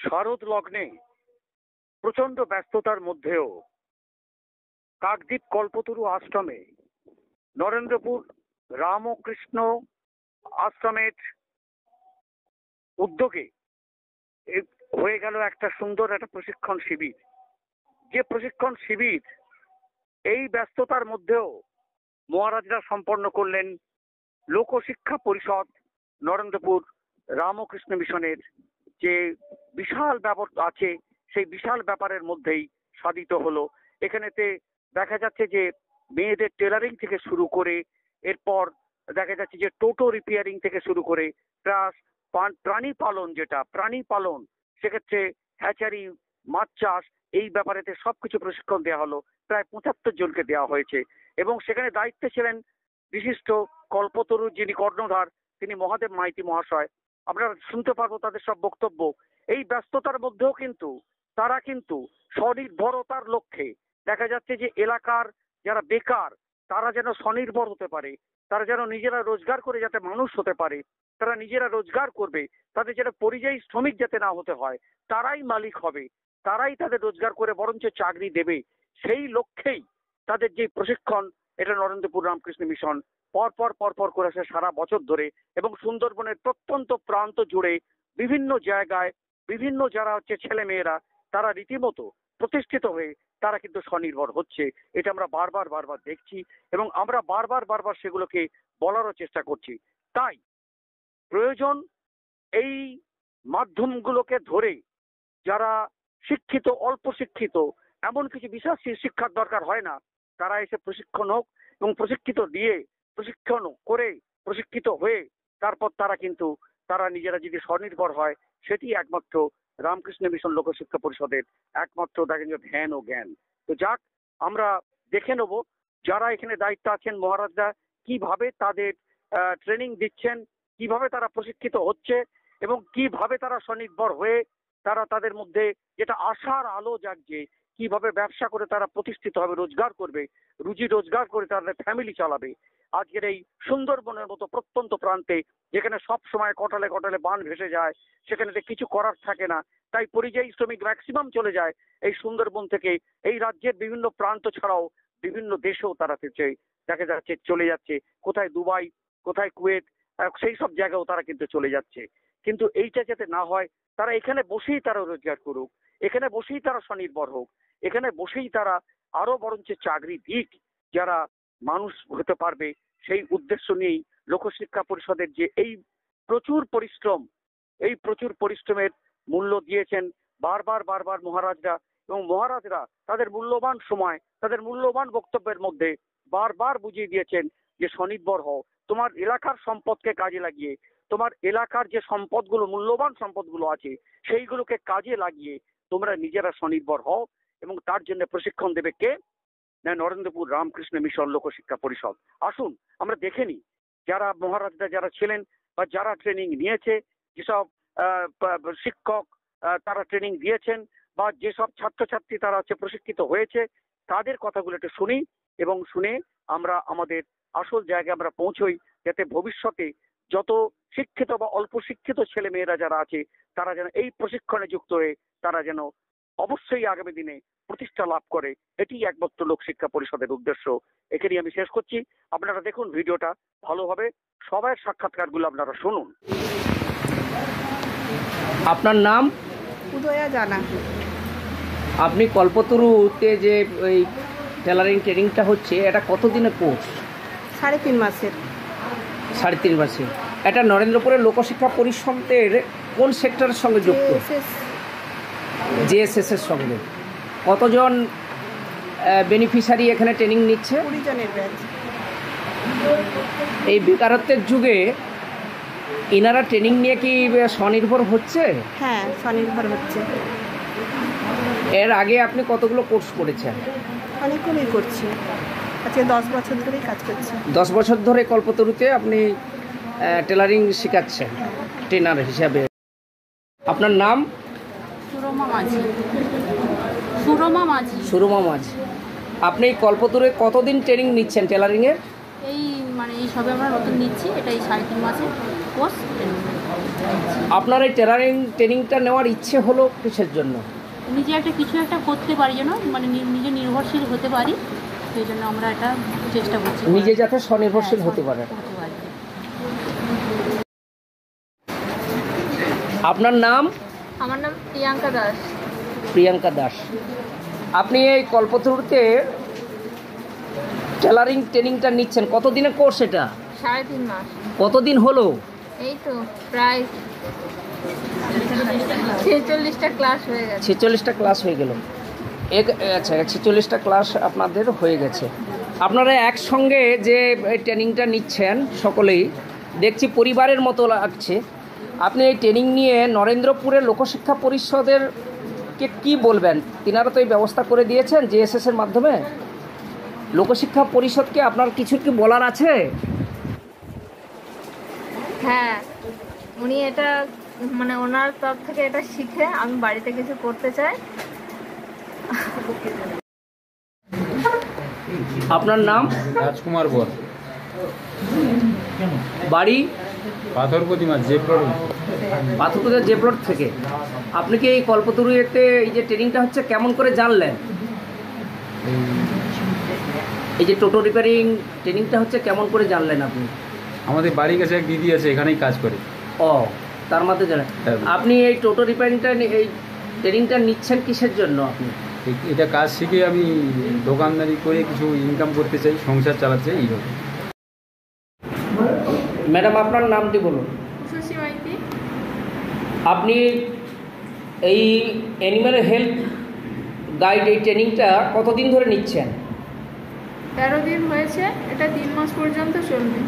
শারদ লগ্নে প্রচন্ড ব্যস্ততার মধ্যেও কাকদ্বীপ কল্পতরু আশ্রমে নরেন্দ্রপুর রামকৃষ্ণ আশ্রমের উদ্যোগে হয়ে গেল একটা সুন্দর একটা প্রশিক্ষণ শিবির। যে প্রশিক্ষণ শিবির এই ব্যস্ততার মধ্যেও মহারাজরা সম্পন্ন করলেন লোকশিক্ষা পরিষদ নরেন্দ্রপুর রামকৃষ্ণ মিশনের যে বিশাল ব্যাপার আছে সেই বিশাল ব্যাপারের মধ্যেই সাধিত হলো। এখানেতে দেখা যাচ্ছে যে মেয়েদের টেলারিং থেকে শুরু করে এরপর দেখা যাচ্ছে যে টোটো রিপেয়ারিং থেকে শুরু করে প্লাস প্রাণী পালন, যেটা প্রাণী পালন সেক্ষেত্রে হ্যাচারি, মাছ চাষ, এই ব্যাপারেতে সবকিছু প্রশিক্ষণ দেওয়া হলো। প্রায় ৭৫ জনকে দেওয়া হয়েছে এবং সেখানে দায়িত্বে ছিলেন বিশিষ্ট কল্পতরুর যিনি কর্ণধার তিনি মহাদেব মাইতি মহাশয়। আমরা শুনতে পারবো তাদের সব বক্তব্য। এই ব্যস্ততার মধ্যেও কিন্তু তারা কিন্তু স্বনির্ভরতার লক্ষ্যে দেখা যাচ্ছে যে এলাকার যারা বেকার তারা যেন স্বনির্ভর হতে পারে, তারা যেন নিজেরা রোজগার করে যাতে মানুষ হতে পারে, তারা নিজেরা রোজগার করবে, তাদের যেন পরিযায়ী শ্রমিক যাতে না হতে হয়, তারাই মালিক হবে, তারাই তাদের রোজগার করে বরঞ্চ চাকরি দেবে, সেই লক্ষ্যেই তাদের যে প্রশিক্ষণ এটা নরেন্দ্রপুর রামকৃষ্ণ মিশন পরপর করে আসে সারা বছর ধরে এবং সুন্দরবনের প্রত্যন্ত প্রান্ত জুড়ে বিভিন্ন জায়গায় বিভিন্ন যারা হচ্ছে ছেলে মেয়েরা তারা রীতিমতো প্রতিষ্ঠিত হয়ে তারা কিন্তু স্বনির্ভর হচ্ছে। এটা আমরা বারবার দেখছি এবং আমরা বারবার সেগুলোকে বলারও চেষ্টা করছি। তাই প্রয়োজন এই মাধ্যমগুলোকে ধরে যারা শিক্ষিত, অল্প শিক্ষিত, এমন কিছু বিশেষ শিক্ষার দরকার হয় না, তারা এসে প্রশিক্ষণ হোক এবং প্রশিক্ষিত দিয়ে প্রশিক্ষণ করে প্রশিক্ষিত হয়ে তারপর তারা নিজেরা যদি স্বনির্ভর হয় সেটি একমাত্র রামকৃষ্ণ মিশন লোকশিক্ষা পরিষদের একমাত্র দেখেন যে ধ্যান ও জ্ঞান। তো যাক, আমরা দেখে নেব যারা এখানে দায়িত্ব আছেন মহারাজরা কিভাবে তাদের ট্রেনিং দিচ্ছেন, কিভাবে তারা প্রশিক্ষিত হচ্ছে এবং কিভাবে তারা স্বনির্ভর হয়ে তারা তাদের মধ্যে যেটা আশার আলো জাগছে, কিভাবে ব্যবসা করে তারা প্রতিষ্ঠিত হবে, রোজগার করবে, রুজি রোজগার করে তাদের ফ্যামিলি চালাবে। আজকের এই সুন্দরবনের মতো প্রত্যন্ত প্রান্তে যেখানে সব সময় কটালে কটালে বান ভেসে যায়, সেখানে কিছু করার থাকে না, তাই পরিযায়ী শ্রমিক ম্যাক্সিমাম চলে যায় এই সুন্দরবন থেকে। এই রাজ্যের বিভিন্ন প্রান্ত ছাড়াও বিভিন্ন দেশেও তারা দেখা যাচ্ছে চলে যাচ্ছে, কোথায় দুবাই, কোথায় কুয়েত, সেই সব জায়গাও তারা কিন্তু চলে যাচ্ছে। কিন্তু এইটা যাতে না হয়, তারা এখানে বসেই তারা রোজগার করুক, এখানে বসেই তারা স্বনির্ভর হোক, এখানে বসেই তারা আরো বরঞ্চ চাকরি দিক, যারা মানুষ হতে পারবে, সেই উদ্দেশ্য নিয়েই লোকশিক্ষা পরিষদের যে এই প্রচুর পরিশ্রমের মূল্য দিয়েছেন বারবার মহারাজরা, এবং মহারাজরা তাদের মূল্যবান সময়, তাদের মূল্যবান বক্তব্যের মধ্যে বারবার বুঝিয়ে দিয়েছেন যে স্বনির্ভর হও, তোমার এলাকার সম্পদকে কাজে লাগিয়ে, তোমার এলাকার যে সম্পদগুলো, মূল্যবান সম্পদগুলো আছে সেইগুলোকে কাজে লাগিয়ে তোমরা নিজেরা স্বনির্ভর হও। এবং তার জন্য প্রশিক্ষণ দেবে কে? না, নরেন্দ্রপুর রামকৃষ্ণ মিশন লোকশিক্ষা পরিষদ। আসুন আমরা দেখে নিই যারা মহারাজরা যারা ছিলেন বা যারা ট্রেনিং নিয়েছে, যেসব শিক্ষক তারা ট্রেনিং দিয়েছেন বা যেসব ছাত্রছাত্রী তারা প্রশিক্ষিত হয়েছে তাদের কথাগুলো একটু শুনি এবং শুনে আমরা আমাদের আসল জায়গায় আমরা পৌঁছই, যাতে ভবিষ্যতে যত শিক্ষিত বা অল্প শিক্ষিত ছেলে মেয়েরা যারা আছে তারা যেন এই প্রশিক্ষণে যুক্ত হয়ে তারা যেন অবশ্যই আগামী দিনে প্রতিষ্ঠা লাভ করে। এটি একমাত্র লোকশিক্ষা পরিষদের উদ্দেশ্য। এখানেই আমি শেষ করছি। আপনারা দেখুন ভিডিওটা ভালোভাবে, সবাই সাক্ষাৎকারগুলো আপনারা শুনুন। আপনার নাম? উদয়া জানা। আপনি কল্পতরুতে যে ওই টেলারিং ট্রেনিংটা হচ্ছে এটা কতদিনের কোর্স? 3.5 মাসের। 3.5 মাসের। এটা নরেন্দ্রপুরের লোকশিক্ষা পরিষদের কোন সেক্টরের সঙ্গে যুক্ত? জেএসএস এর সঙ্গে। কতজন বেনিফিশিয়ারি এখানে ট্রেনিং নিচ্ছে? 20 জনের ব্যাচ। এই বেকারত্বের যুগে এনারা ট্রেনিং নিয়ে কি স্বনির্ভর হচ্ছে? হ্যাঁ, স্বনির্ভর হচ্ছে। এর আগে আপনি কতগুলো কোর্স করেছেন? অনেকগুলোই করছি, আজকে 10 বছর ধরেই কাজ করছি। 10 বছর ধরে কল্পতরুতে আপনি টেলারিং শেখাচ্ছেন ট্রেনার হিসাবে। আপনার নাম? সুরমা মাঝি। আপনি কল্পতরুতে কতদিন ট্রেনিং নিচ্ছেন টেলারিংয়ের? এই সবে আমরা নতুন নিচ্ছি, এটাই 3.5 মাসের কোর্স। আপনার এই টেলারিং ট্রেনিংটা নেওয়ার ইচ্ছে হলো কিসের জন্য? নিজে কিছু একটা করতে পারি যেন, মানে নিজে নির্ভরশীল হতে পারি, সেই জন্য আমরা এটা চেষ্টা করছি, নিজে যাতে স্বনির্ভরশীল হতে পারে। আপনার নাম? আমার নাম প্রিয়াঙ্কা দাস। প্রিয়াঙ্কা দাস। আপনি এই কল্পতরুতে টেলারিং ট্রেনিংটা নিচ্ছেন, কতদিনের কোর্স এটা? 3.5 মাস। কতদিন হলো? এই তো প্রায় 46টা ক্লাস হয়ে গেছে। 46টা ক্লাস হয়ে গেল। আচ্ছা, 46টা ক্লাস আপনাদের হয়ে গেছে। আপনারা একসঙ্গে যে ট্রেনিংটা নিচ্ছেন সকলেই দেখছি পরিবারের মতো লাগছে। আপনি এই ট্রেনিং নিয়ে নরেন্দ্রপুরের লোকশিক্ষা পরিষদেরকে কি বলবেন? তিনারা তো এই ব্যবস্থা করে দিয়েছেন জেএসএস-এর মাধ্যমে। লোকশিক্ষা পরিষদকে আপনার কিছু কি বলার আছে? হ্যাঁ, উনি এটা মানে ওনার তরফ থেকে এটা শিখে আমি বাড়িতে কিছু করতে চাই। আপনার নাম? রাজকুমার বর। বাড়ি? পাথর প্রতিমা, জেপ্লট। পাথর প্রতিমা জেপ্লট থেকে। আপনি কি এই কল্পতরুতে এই যে ট্রেনিংটা হচ্ছে কেমন করে জানলেন? এই যে টোটো রিপেয়ারিং ট্রেনিংটা হচ্ছে কেমন করে জানলেন আপনি? আমাদের বাড়ির কাছে এক দিদি আছে, এখানেই কাজ করে। ও, তার মধ্যে জানেন। আপনি এই টোটো রিপেয়ারিংটা এই ট্রেনিংটা নিচ্ছেন কিসের জন্য? আপনি এটা কাজ শিখে আমি দোকানদারি করে কিছু ইনকাম করতে চাই, সংসার চালাতে চাই এইভাবে। ম্যাডাম, আপনার নামটি বলুন। সুশী মাইতি। আপনি এই অ্যানিম্যাল হেলথ গাইড এই ট্রেনিংটা কতদিন ধরে নিচ্ছেন? 13 দিন হয়েছে, এটা 3 মাস পর্যন্ত চলবে।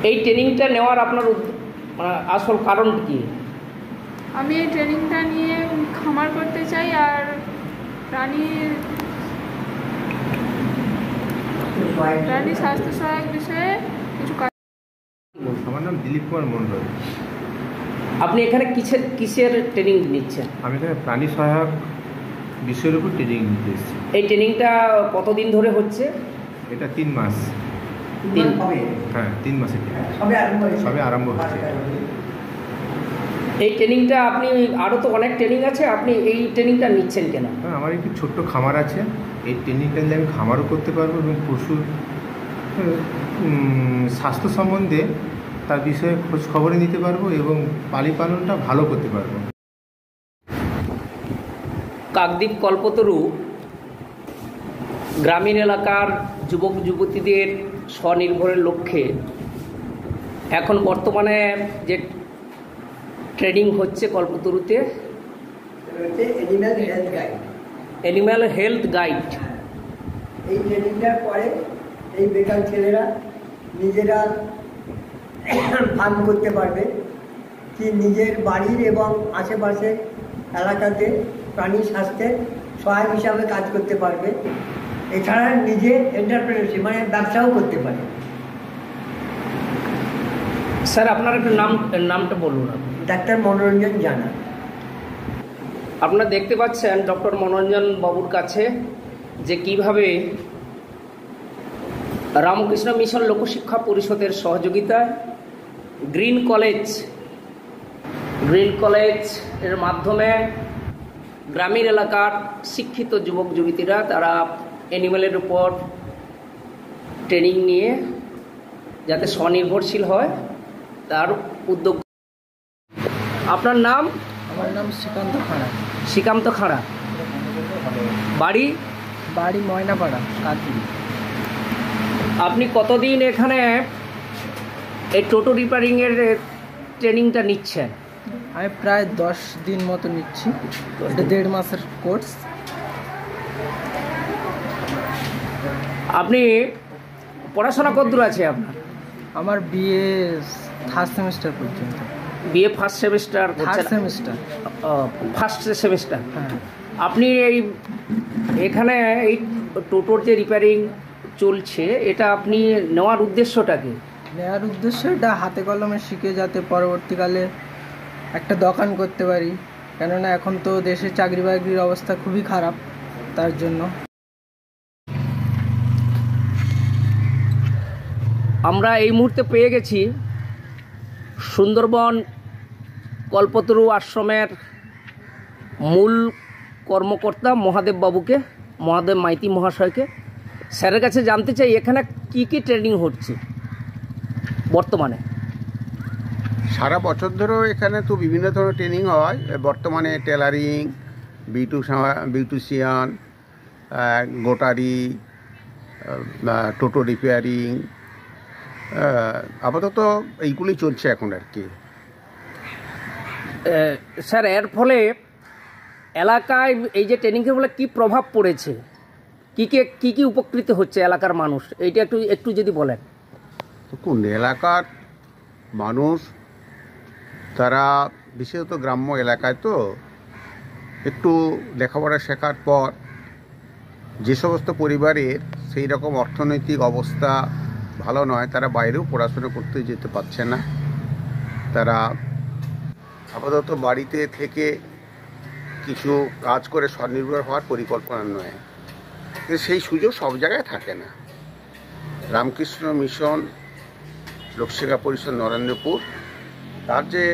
এই ট্রেনিংটা নেওয়ার আপনার আসল কারণ কি? আমি এই ট্রেনিংটা নিয়ে খামার করতে চাই আর প্রাণী স্বাস্থ্য সহায়ক বিষয়ে কিছু কাজ। আমার নাম দিলীপ কুমার মণ্ডল। আপনি এখানে কিসের ট্রেনিং নিচ্ছেন? আমি এখানে প্রাণী সহায়ক বিষয়ের উপর ট্রেনিং নিতে এসেছি। এই ট্রেনিংটা কতদিন ধরে হচ্ছে? এটা 3 মাস। হ্যাঁ, 3 মাসের সবে আরম্ভ হচ্ছে। এই ট্রেনিংটা আপনি আরও তো অনেক ট্রেনিং আছে, আপনি এই ট্রেনিংটা নিচ্ছেন কেন? হ্যাঁ, আমার একটি ছোট্ট খামার আছে। এই ট্রেনিংটা নিয়ে আমি খামারও করতে পারবো এবং পশুর স্বাস্থ্য সম্বন্ধে তার বিষয়ে খোঁজ খবরে নিতে পারবো এবং পালিপালনটা ভালো করতে পারবো। কাকদ্বীপ কল্পতরু গ্রামীণ এলাকার যুবক যুবতীদের স্বনির্ভরের লক্ষ্যে এখন বর্তমানে যে ট্রেনিং হচ্ছে কল্পতরুতে অ্যানিম্যাল হেলথ গাইড। এই ট্রেনিংটার পরে এই বেকার ছেলেরা নিজেরা ফার্ম করতে পারবে, কি নিজের বাড়ির এবং আশেপাশের এলাকাতে প্রাণী স্বাস্থ্যের সহায়ক হিসাবে কাজ করতে পারবে। এছাড়া নিজে এন্টারপ্রেনারশিপ মানে ব্যবসাও করতে পারে। স্যার, আপনার একটা নামটা বলুন। ডাক্তার মনোরঞ্জন জানা। আপনারা দেখতে পাচ্ছেন ডক্টর মনোরঞ্জন বাবুর কাছে যে কিভাবে রামকৃষ্ণ মিশন লোকশিক্ষা পরিষদের সহযোগিতায় গ্রিন কলেজ এর মাধ্যমে গ্রামীণ এলাকার শিক্ষিত যুবক যুবতীরা তারা অ্যানিমেলের উপর ট্রেনিং নিয়ে যাতে স্বনির্ভরশীল হয় তার উদ্যোগ। আপনার নাম? আমার নাম শ্রীকান্ত খাড়া। শ্রীকান্ত খাড়া। বাড়ি? বাড়ি ময়নাপাড়া, কাকি। আপনি কতদিন এখানে এই টোটো রিপেয়ারিংয়ের ট্রেনিংটা নিচ্ছেন? আমি প্রায় 10 দিন মতো নিচ্ছি। এটা 1.5 মাসের কোর্স। আপনি পড়াশোনা কতদূর আছে আপনার? আমার বিএ 3rd সেমিস্টার পর্যন্ত। BA first semester? 3rd semester. First semester. হ্যাঁ। আপনি এখানে এই টোটোর যে রিপেয়ারিং চলছে এটা আপনি নেওয়ার উদ্দেশ্যটা কি? নেওয়ার উদ্দেশ্য এটা হাতে কলমে শিখে যাতে পরবর্তীকালে একটা দোকান করতে পারি, কেননা এখন তো দেশে চাকরি বাকরির অবস্থা খুবই খারাপ, তার জন্য। আমরা এই মুহূর্তে পেয়ে গেছি সুন্দরবন কল্পতরু আশ্রমের মূল কর্মকর্তা মহাদেব বাবুকে, মহাদেব মাইতি মহাশয়কে। স্যারের কাছে জানতে চাই এখানে কি কি ট্রেনিং হচ্ছে বর্তমানে। সারা বছর ধরেও এখানে তো বিভিন্ন ধরনের ট্রেনিং হয়। বর্তমানে টেলারিং, বিউটিশিয়ান, গোটারি, টোটো রিপেয়ারিং, আপাতত এইগুলি চলছে এখন আর কি। স্যার এর ফলে এলাকায় এই যে ট্রেনিংয়ের ফলে কী প্রভাব পড়েছে, কি কি উপকৃত হচ্ছে এলাকার মানুষ, এইটা একটু যদি বলেন। কোন এলাকার মানুষ, তারা বিশেষত গ্রাম্য এলাকায় তো একটু লেখাপড়া শেখার পর যে সমস্ত পরিবারের সেই রকম অর্থনৈতিক অবস্থা ভালো নয়, তারা বাইরেও পড়াশোনা করতে যেতে পারছে না। তারা আপাতত বাড়িতে থেকে কিছু কাজ করে স্বনির্ভর হওয়ার পরিকল্পনা নয়, সেই সুযোগ সব জায়গায় থাকে না। রামকৃষ্ণ মিশন লোকশিক্ষা পরিষদ নরেন্দ্রপুর, তার যে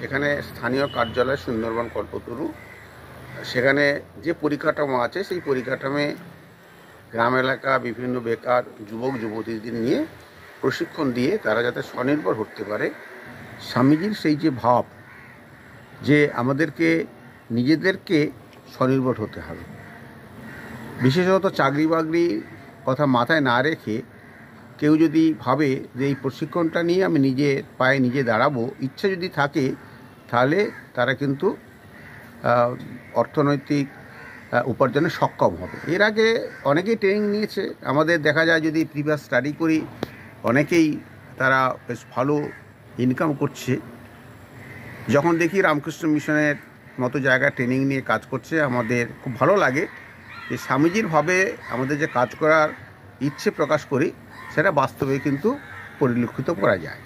এখানে স্থানীয় কার্যালয় সুন্দরবন কল্পতরু, সেখানে যে পরিকাঠামো আছে সেই পরিকাঠামে গ্রাম এলাকা বিভিন্ন বেকার যুবক যুবতীদের নিয়ে প্রশিক্ষণ দিয়ে তারা যাতে স্বনির্ভর হতে পারে। স্বামীজির সেই যে ভাব যে আমাদেরকে নিজেদেরকে স্বনির্ভর হতে হবে, বিশেষত চাকরি বাকরি কথা মাথায় না রেখে কেউ যদি ভাবে যে এই প্রশিক্ষণটা নিয়ে আমি নিজের পায়ে নিজে দাঁড়াবো, ইচ্ছা যদি থাকে, তাহলে তারা কিন্তু অর্থনৈতিক উপার্জনে সক্ষম হবে। এর আগে অনেকেই ট্রেনিং নিয়েছে, আমাদের দেখা যায় যদি প্রিভিয়াস স্টাডি করি, অনেকেই তারা বেশ ভালো ইনকাম করছে। যখন দেখি রামকৃষ্ণ মিশনের মতো জায়গায় ট্রেনিং নিয়ে কাজ করছে, আমাদের খুব ভালো লাগে যে স্বামীজির ভাবে আমাদের যে কাজ করার ইচ্ছে প্রকাশ করি সেটা বাস্তবে কিন্তু পরিলক্ষিত করা যায়।